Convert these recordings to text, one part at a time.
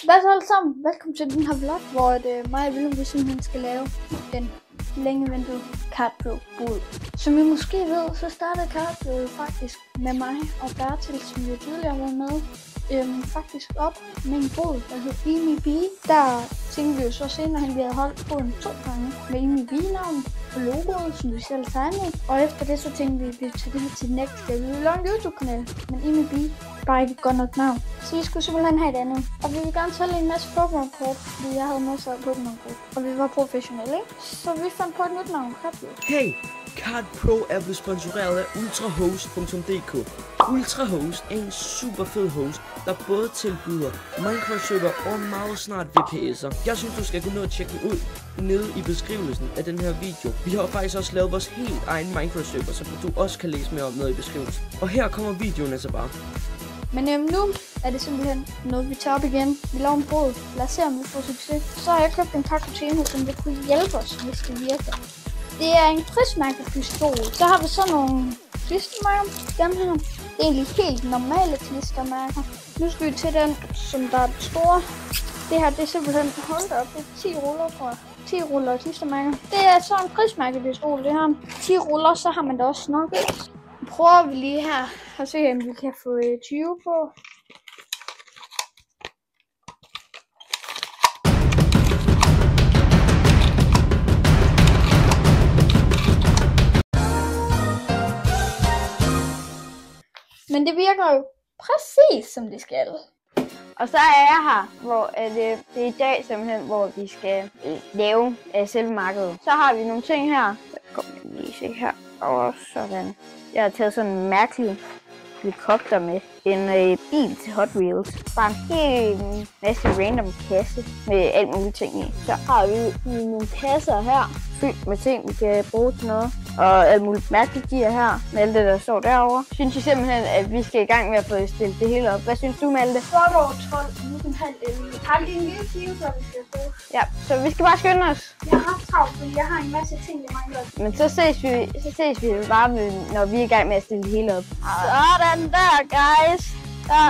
Hvad så alle sammen? Velkommen til den her vlog, hvor mig og Willem simpelthen skal lave den længe ventede Cardpro-bod. Som I måske ved, så startede Cardpro faktisk med mig og Bertil, som jo tidligere var med, faktisk op med en bod, der hed Emi B. Der tænkte vi jo så senere, at vi havde holdt boden 2 gange med Emi B-navn på logoet, som vi selv tegnede. Og efter det så tænkte vi, at vi tage det her til next day. Vi ville lave en YouTube-kanal, men Emi B bare ikke et godt nok navn. Så vi skulle simpelthen have et andet. Og vi ville gerne tælle en masse Pokémon-kort, fordi jeg havde masser af Pokémon-kort. Og vi var professionelle, ikke? Så vi fandt på et nyt navn, Cardpro. Hey! Cardpro er blevet sponsoreret af ultrahost.dk. Ultrahost er en super fed host, der både tilbyder Minecraft-server og meget snart VPS'er. Jeg synes, du skal gå ned og tjekke den ud nede i beskrivelsen af den her video. Vi har faktisk også lavet vores helt egen Minecraft-server, så du også kan læse mere om noget i beskrivelsen. Og her kommer videoen altså bare. Men nu er det simpelthen noget, vi tager op igen. Vi laver en båd. Lad os se, om vi får succes. Så har jeg købt en kartotekne, som vil kunne hjælpe os, hvis det virker. Det er en prismærkepistol. Så har vi sådan nogle klistermærker. Dem her. Det er egentlig helt normale klistermærker. Nu skal vi til den, som der er store. Det her, det er simpelthen holdt op. Det er 10 ruller, tror jeg. 10 ruller klistermærker. Det er så en prismærkepistol, det her. 10 ruller, så har man da også nok. Prøver vi lige her og se, om vi kan få 20 på. Men det virker jo præcis som det skal. Og så er jeg her, hvor det er i dag simpelthen, hvor vi skal lave selve markedet. Så har vi nogle ting her. Kom lige se her. Og sådan. Jeg har taget sådan en mærkelig helikopter med. En bil til Hot Wheels. Bare en hel masse random kasse med alt muligt ting i. Så har vi nogle kasser her, fyldt med ting, vi kan bruge til noget. Og alt muligt mærkeligt gear her, med alt det, der står derovre. Synes jeg simpelthen, at vi skal i gang med at få stillet det hele op. Hvad synes du, Malte? Godt over 12, nu kan halv 11. Har lige en lille time, så vi skal afsted. Ja, så vi skal bare skynde os. Jeg har haft travlt, fordi jeg har en masse ting, jeg mangler. Men så ses vi bare, når vi er i gang med at stille det hele op. Sådan der, guys.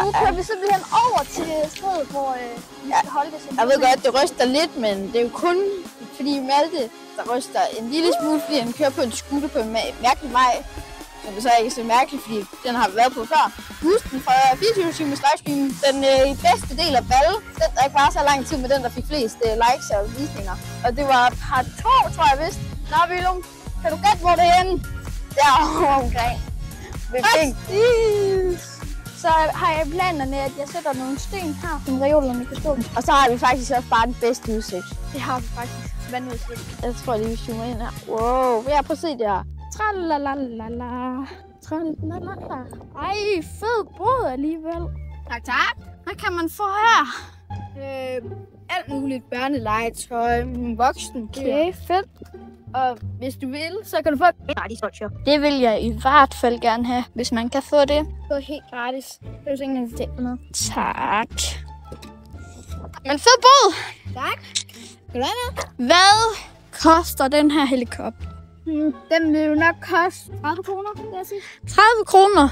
Nu kører vi simpelthen over til stedet, hvor vi skal holde det. Jeg ved godt, det ryster lidt, men det er jo kun fordi Malte, der ryster en lille smule, fordi han kører på en scooter på en mærkelig vej. Men det er så ikke så mærkeligt, fordi den har vi været på før. Husk den fra 24 timers livestream. Den bedste del af Balle, den der ikke var så lang tid med den, der fik flest likes og visninger. Og det var part 2, tror jeg vist. Nå, Willem, kan du gætte, hvor det er henne? Derovre omkring. Præcis! Så har jeg planerne, at jeg sætter nogle sten her, som reolerne kan stå. Og så har vi faktisk også bare den bedste udsigt. Det har vi faktisk. Vandudsigt. Jeg tror lige, vi zoomer ind her. Wow, jeg prøver at se det her. Tralalala. Tralalala. Ej, fed båd alligevel. Tak, tak. Hvad kan man få her? Alt muligt børnelegetøj, voksen. Okay, fedt. Og hvis du vil, så kan du få et gratis voucher. Det vil jeg i hvert fald gerne have, hvis man kan få det. Det er helt gratis. Det er jo ikke engang til noget. Tak. Men fed båd! Tak. Hvad koster den her helikopter? Den vil jo nok koste 30 kroner, vil jeg sige. 30 kroner?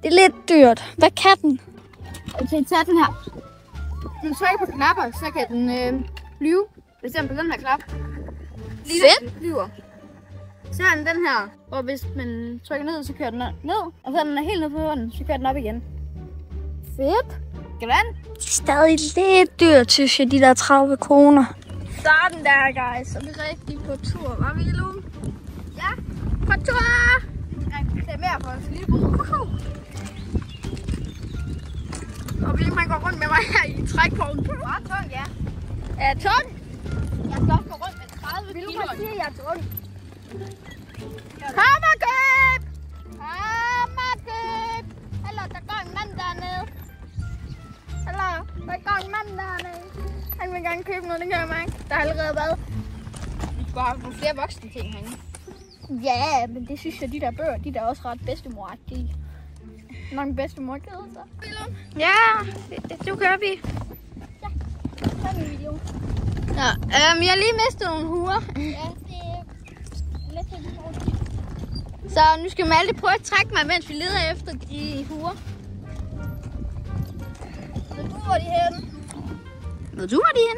Det er lidt dyrt. Hvad kan den? Okay, tag den her. Når du trykker på knapper, så kan den flyve. For eksempel den her knap. Fedt! Flyver. Så har den den her, og hvis man trykker ned, så kører den ned. Og så den er helt ned på jorden, så kører den op igen. Fedt! Hvordan? Det er stadig lidt dyrt, synes jeg, de der 30 kroner. Sådan der, guys. Så er vi rigtig på tur, var vi, Lone? Ja, på tur! Det er mere for en lille brug. Og Willem, man går rundt med mig her i trækvognen. Meget tung, ja. Er det tung? Jeg skal også gå rundt med 30 kilo. Willem, siger, jeg er tung. Hammerkøb! Hammerkøb! Hallo, der går en mand dernede. Hallo, der går en mand dernede. Han vil gerne købe noget, det kan jeg mærke. Der har allerede været. Vi skal have nogle flere voksne ting herinde. Ja, men det synes jeg, de der bøger, de der er også ret bedstemor-agtige. Nok en bedstemor-kæde, så. Willem? Ja, det gør vi. Ja, så er min video. Ja, jeg har lige mistet nogle huer. Ja, det er lidt helt. Så nu skal Malte prøve at trække mig, mens vi leder efter de huer. Så du hvor de henne? Ved du, Martin?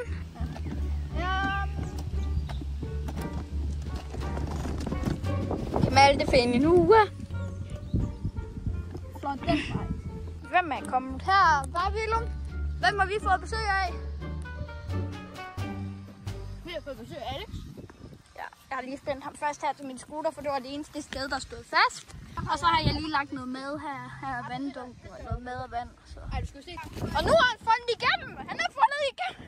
Malte finde en uge. Flot den vej. Hvem er kommet her? Hvad, Willum? Hvem har vi fået besøg af? Vi har fået besøg af Alex. Ja, jeg har lige spændt ham først her til min scooter, for det var det eneste sted, der stod fast. Og så har jeg lige lagt noget mad her. Her er vanddunk og noget mad og vand. Så. Ej, du skal se. Og nu har han fundet igennem. Han har fundet igennem.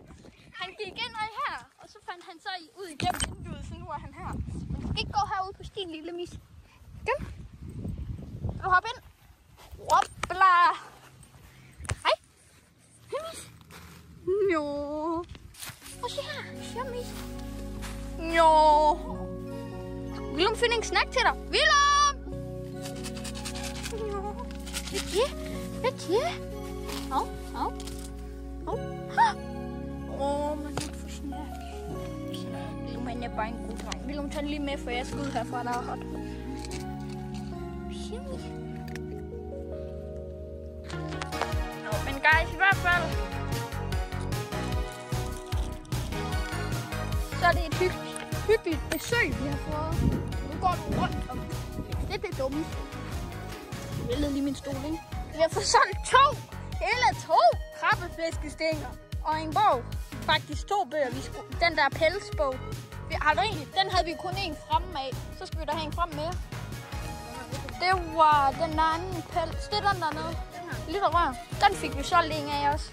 Han gik ind her, og så fandt han så ud igennem vinduet, så nu er han her. Men du skal ikke gå herude på stien, lille mis. Kom. Vil du hoppe ind? Hoppla. Hej. Hej, mis. Jo. Prøv at se her. Se mis. Jo. Willum, find en snack til dig. Willum! Jo. Hvad er det? Hvad er det? Au, au. Au. Man kan ikke få snack. Willum, han er bare en god dreng. Willum, tag den lige med, for jeg skal ud herfra, der er hot. Men guys, i hvert fald, så er det et hyggeligt besøg, vi har fået. Nu går du rundt om det dumme. Jeg væltede lige min stol, ikke? Vi har fået solgt hele to krabbeflæskestænger og en bog. Faktisk 2 bøger. Den der pelsbog. Den havde vi kun en fremme af. Så skal vi da have en frem mere. Det var den anden pels. Det er den dernede. Lille rør. Den fik vi solgt en af os.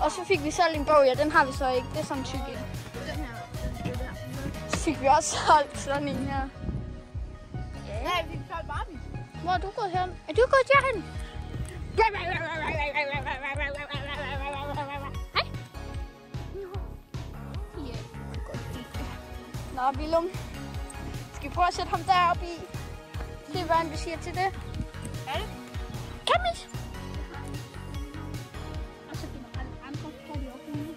Og så fik vi solgt en bog. Ja, den har vi så ikke. Det er sådan en tyk en. Så fik vi også solgt sådan en her. Ja, vi fik solgt Barbie. Hvor er du gået hen? Er du gået derhen? Hej. Nå, Willum. Skal vi prøve at sætte ham deroppe i? Se, hvad han vil sige til det. Ja, det. Kom, mis. Og så generelt andre kan vi også lige.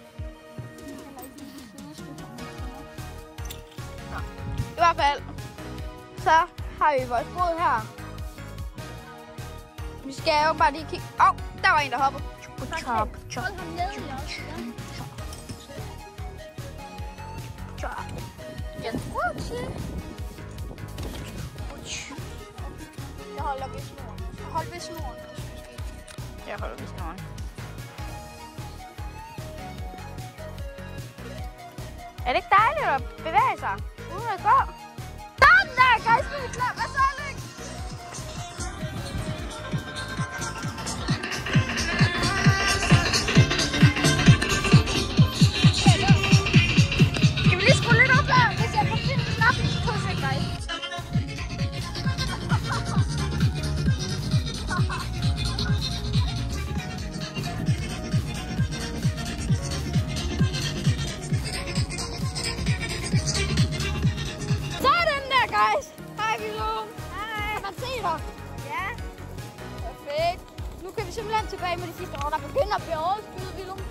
I hvert fald, så har vi vores båd her. Vi skal jo bare lige kigge. Der var en, der hoppede. Hold ham ned i os. Jeg holder ved snoren. Hold ved snoren. Jeg holder ved snoren. Er det ikke dejligt at bevæge sig uden at gå? Sådan der, guys. Nu er vi klar. Hvad så, Alex? Skal vi lige skrue lidt op der? Hvis jeg kan finde knappen. 2 sekunder, guys. Guys, hej Willum. Hej. Kan man se dig? Ja. Perfekt. Nu kan vi simpelthen tilbage med det sidste år, der begynder at blive overskyet, Willum.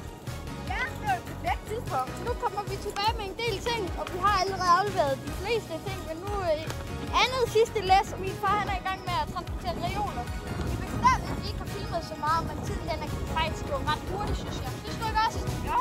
Ja, det er et perfekt tidspunkt. Nu kommer vi tilbage med en del ting, og vi har allerede afleveret de fleste ting, men nu andet sidste læs, og min far han er i gang med at transportere reoler. Vi beklager, at vi ikke har filmet så meget, men tiden den er faktisk gået ret hurtigt, synes jeg. Synes du ikke også? Jo.